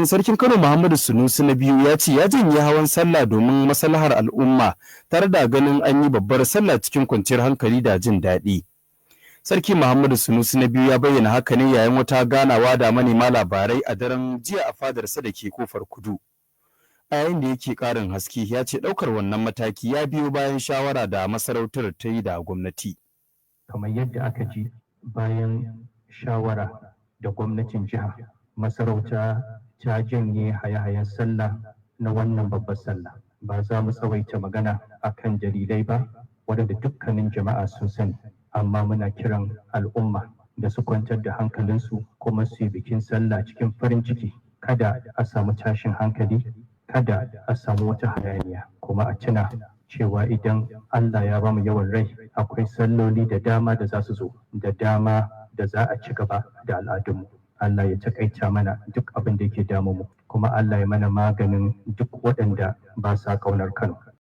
Sarkin Kano Muhammadu Sunusi na biyu ya ce ya janye hawan sallah domin maslahar al'umma tare da ganin an yi babbar sallah cikin kwanciyar hankali da jin daɗi. Sarki Muhammadu Sunusi na biyu ya bayyana haka ne yayin wata ganawa da manema labarai a daren jiya a fadarsa da ke Kofar Kudu. A yayin da yake ƙarin haske ya ce ɗaukar wannan mataki ya biyo bayan shawara da masarautar ta yi da gwamnati. Kamar yadda aka ji bayan shawara da gwamnatin jiha, masarauta ta janye haye-hayen sallah na wannan babbar sallah. Ba za mu tsawaita magana akan dalilai ba waɗanda dukkanin jama'a sun sani, amma muna kiran al'umma da su kwantar da hankalinsu kuma su yi bikin sallah cikin farin ciki. Kada a samu tashin hankali, kada a samu wata hayaniya, kuma a tuna cewa idan Allah ya bamu yawan rai akwai salloli da dama da za su zo, da dama da za a ci gaba da al'adunmu. Allah ya takaita mana duk abin da yake damu mu, kuma Allah ya mana maganin duk waɗanda ba sa ƙaunar Kano.